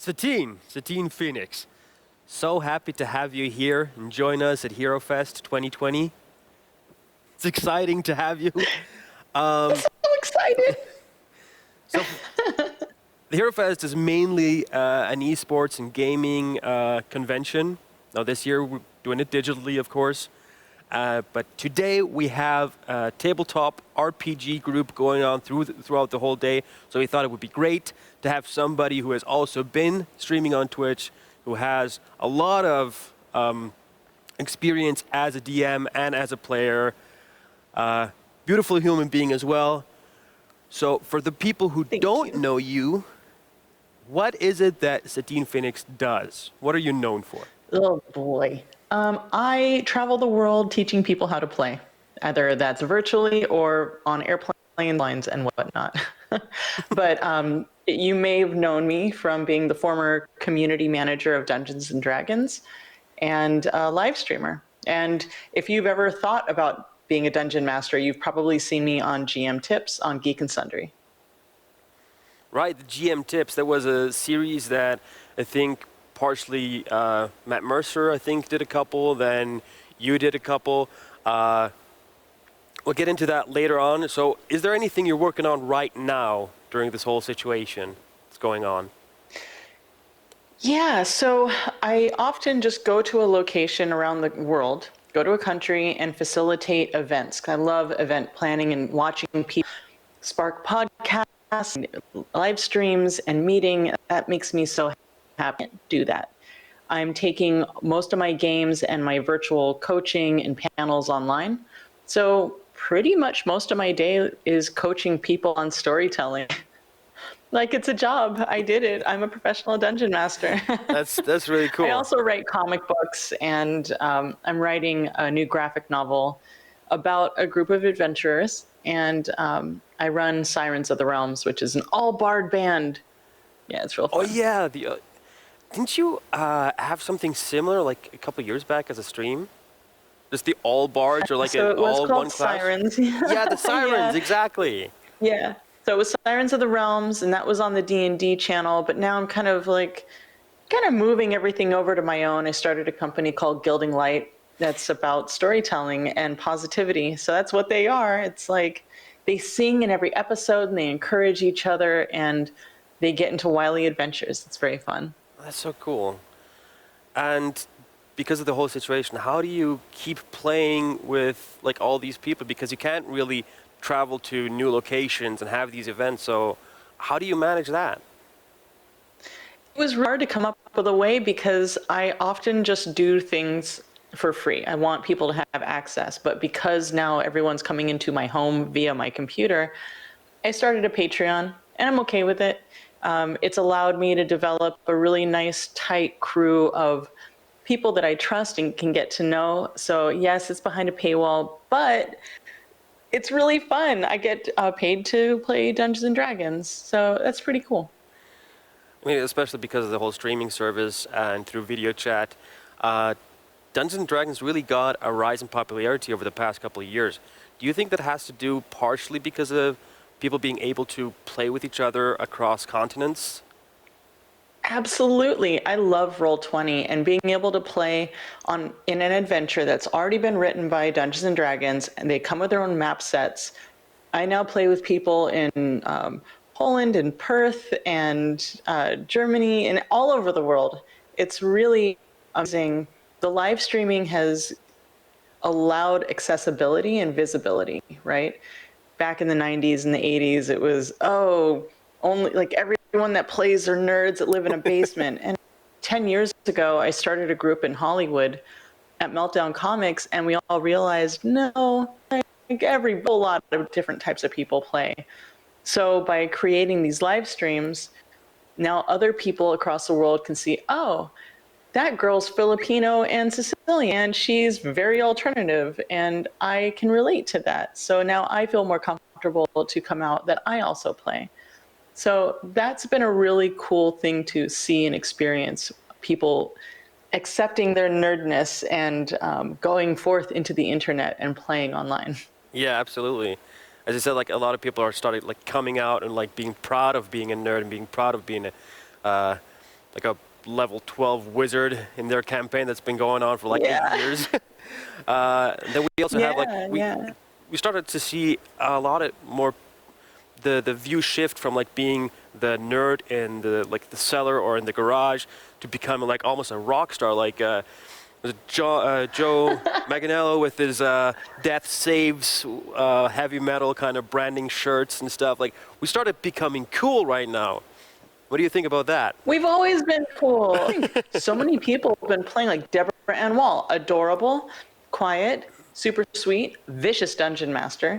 Satine Phoneix. So happy to have you here and join us at HeroFest 2020. It's exciting to have you. I'm so excited. So the HeroFest is mainly an esports and gaming convention. Now this year we're doing it digitally, of course. But today we have a tabletop RPG group going on throughout the whole day. So we thought it would be great to have somebody who has also been streaming on Twitch, who has a lot of experience as a DM and as a player. Beautiful human being as well. So for the people who don't know you, what is it that Satine Phoneix does? What are you known for? Oh boy. I travel the world teaching people how to play, either that's virtually or on airplane lines and whatnot. But you may have known me from being the former community manager of Dungeons and Dragons and a live streamer. And if you've ever thought about being a dungeon master, you've probably seen me on GM Tips on Geek and Sundry. Right, the GM Tips. That was a series that I think partially Matt Mercer, I think, did a couple. Then you did a couple. We'll get into that later on. So is there anything you're working on right now during this whole situation that's going on? Yeah, so I often just go to a location around the world, go to a country and facilitate events. I love event planning and watching people spark podcasts, and live streams, and meeting. That makes me so happy to do that. I'm taking most of my games and my virtual coaching and panels online. So pretty much most of my day is coaching people on storytelling. Like it's a job. I did it. I'm a professional dungeon master. That's really cool. I also write comic books, and I'm writing a new graphic novel about a group of adventurers. And I run Sirens of the Realms, which is an all-bard band. Yeah, it's real fun. Oh yeah, didn't you have something similar like a couple of years back as a stream? Just the all bards or like so an all one class? Sirens. Yeah, the Sirens, Yeah. exactly. Yeah. So it was Sirens of the Realms, and that was on the D&D channel. But now I'm kind of moving everything over to my own. I started a company called Gilding Light that's about storytelling and positivity. So that's what they are. It's like they sing in every episode, and they encourage each other, and they get into wily adventures. It's very fun. That's so cool. And because of the whole situation, how do you keep playing with like all these people? Because you can't really travel to new locations and have these events. So how do you manage that? It was hard to come up with a way because I often just do things for free. I want people to have access, but because now everyone's coming into my home via my computer, I started a Patreon, and I'm okay with it. It's allowed me to develop a really nice, tight crew of people that I trust and can get to know. So yes, it's behind a paywall, but it's really fun. I get paid to play Dungeons and Dragons, so that's pretty cool. I mean, especially because of the whole streaming service and through video chat, Dungeons and Dragons really got a rise in popularity over the past couple of years. Do you think that has to do partially because of people being able to play with each other across continents? Absolutely. I love Roll20 and being able to play in an adventure that's already been written by Dungeons and Dragons, and they come with their own map sets. I now play with people in Poland and Perth and Germany and all over the world. It's really amazing. The live streaming has allowed accessibility and visibility, right? Back in the 90s and the 80s, it was, only like everyone that plays are nerds that live in a basement. And 10 years ago, I started a group in Hollywood at Meltdown Comics, and we all realized, no, like a whole lot of different types of people play. So by creating these live streams, now other people across the world can see, oh, that girl's Filipino and Sicilian, and she's very alternative, and I can relate to that. So now I feel more comfortable to come out that I also play. So that's been a really cool thing to see and experience, people accepting their nerdness and going forth into the internet and playing online. Yeah, absolutely. As I said, like a lot of people are starting like coming out and like being proud of being a nerd and being proud of being a like a level 12 wizard in their campaign that's been going on for like Yeah. 8 years. Then we also have like Yeah. we started to see a lot of more the view shift from like being the nerd in the like the cellar or in the garage to becoming like almost a rock star, like Joe Manganiello with his death saves heavy metal kind of branding shirts and stuff. Like we started becoming cool right now. What do you think about that? We've always been cool. I think so many people have been playing, like Deborah Ann Wall, adorable, quiet, super sweet, vicious dungeon master.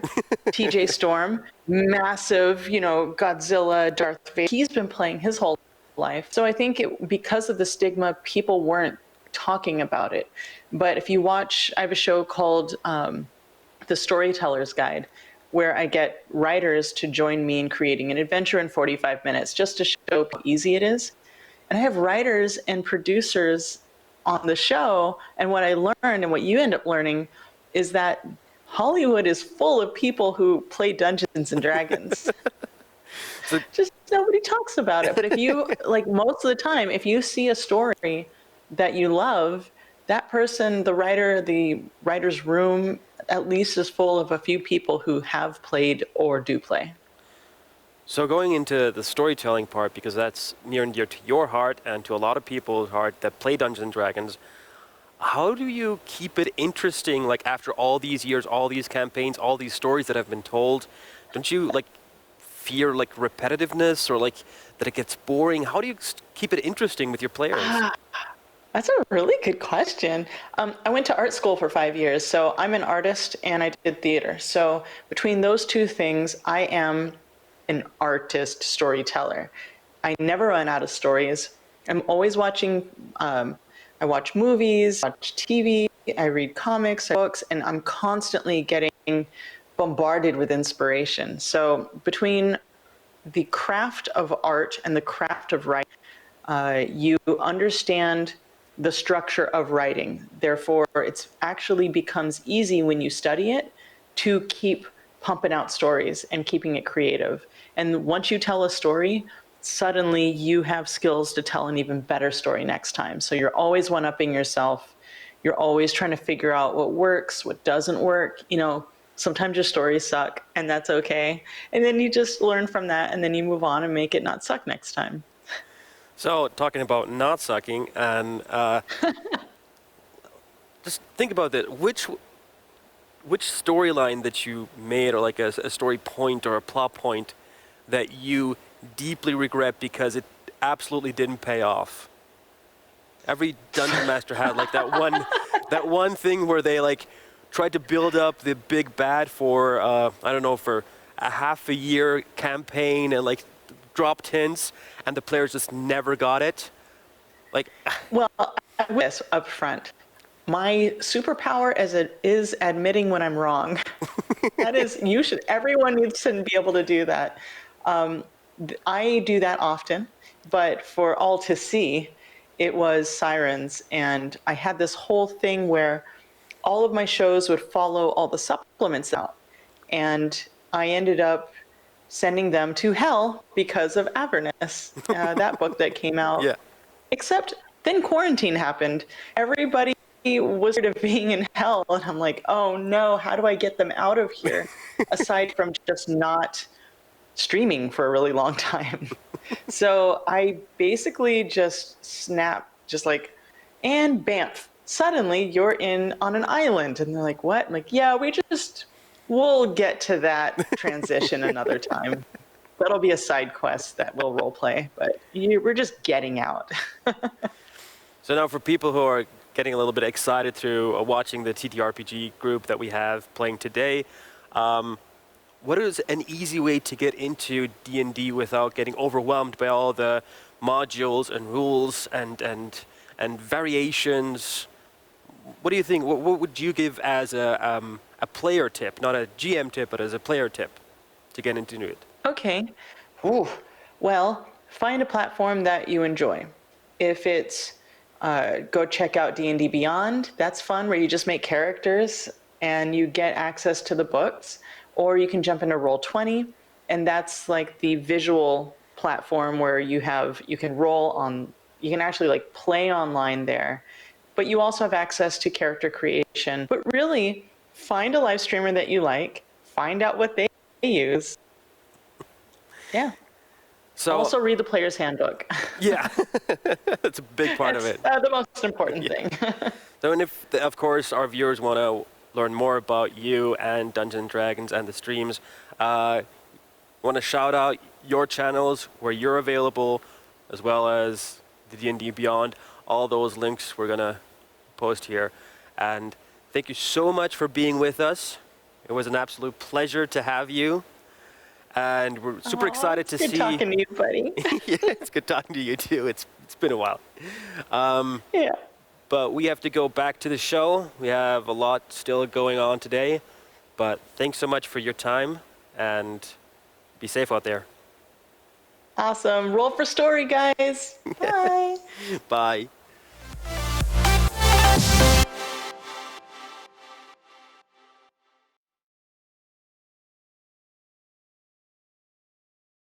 TJ Storm, massive, Godzilla, Darth Vader. He's been playing his whole life. So I think because of the stigma, people weren't talking about it. But if you watch, I have a show called The Storyteller's Guide, where I get writers to join me in creating an adventure in 45 minutes just to show how easy it is. And I have writers and producers on the show. And what I learned and what you end up learning is that Hollywood is full of people who play Dungeons and Dragons. Just nobody talks about it. But if you, like most of the time, if you see a story that you love, that person, the writer's room, at least is full of a few people who have played or do play. So going into the storytelling part, because that's near and dear to your heart and to a lot of people's heart that play Dungeons and Dragons, how do you keep it interesting, like after all these years, all these campaigns, all these stories that have been told? Don't you like fear like repetitiveness or like that it gets boring? How do you keep it interesting with your players? That's a really good question. I went to art school for 5 years, so I'm an artist and I did theater. So between those two things, I am an artist storyteller. I never run out of stories. I'm always watching, I watch movies, watch TV, I read comics, books, and I'm constantly getting bombarded with inspiration. So between the craft of art and the craft of writing, you understand the structure of writing. Therefore, it actually becomes easy when you study it to keep pumping out stories and keeping it creative. And once you tell a story, suddenly you have skills to tell an even better story next time. So you're always one-upping yourself. You're always trying to figure out what works, what doesn't work. Sometimes your stories suck, and that's okay. And then you just learn from that, and then you move on and make it not suck next time. So, talking about not sucking, and just think about that. Which storyline that you made, or like a story point or a plot point, that you deeply regret because it absolutely didn't pay off? Every dungeon master had like that one thing where they like tried to build up the big bad for I don't know, for a half a year campaign and like dropped hints, and the players just never got it. Like, well, I will this up front. My superpower is admitting when I'm wrong. That is, everyone needs to be able to do that. I do that often, but for all to see, it was Sirens, and I had this whole thing where all of my shows would follow all the supplements out, and I ended up sending them to hell because of Avernus, that book that came out. yeah. Except then quarantine happened. Everybody was scared of being in hell, and I'm like, oh no, how do I get them out of here? Aside from just not streaming for a really long time. So I basically just snapped, just like, and bamf. Suddenly you're on an island. And they're like, what? I'm like, yeah, we'll get to that transition another time. That'll be a side quest that we'll role play, but we're just getting out. So now for people who are getting a little bit excited through watching the TTRPG group that we have playing today, what is an easy way to get into D&D without getting overwhelmed by all the modules and rules and variations? What do you think? What would you give as a player tip, not a GM tip, but as a player tip to get into it? Okay. Ooh. Well, find a platform that you enjoy. If it's go check out D&D Beyond, that's fun, where you just make characters and you get access to the books. Or you can jump into Roll20, and that's like the visual platform where you can roll on You can actually like play online there, but you also have access to character creation. But really, find a live streamer that you like, find out what they use. Yeah. So Also read the player's handbook. yeah, that's a big part of it. That's the most important thing. So, and if, of course, our viewers want to learn more about you and Dungeons and Dragons and the streams, want to shout out your channels where you're available, as well as the D&D Beyond. All those links we're going to post here. And thank you so much for being with us. It was an absolute pleasure to have you. And we're super excited to see. Good talking to you, buddy. Yeah, it's good talking to you too. It's been a while. Yeah. But we have to go back to the show. We have a lot still going on today. But thanks so much for your time, and be safe out there. Awesome. Roll for story, guys. Bye. Bye.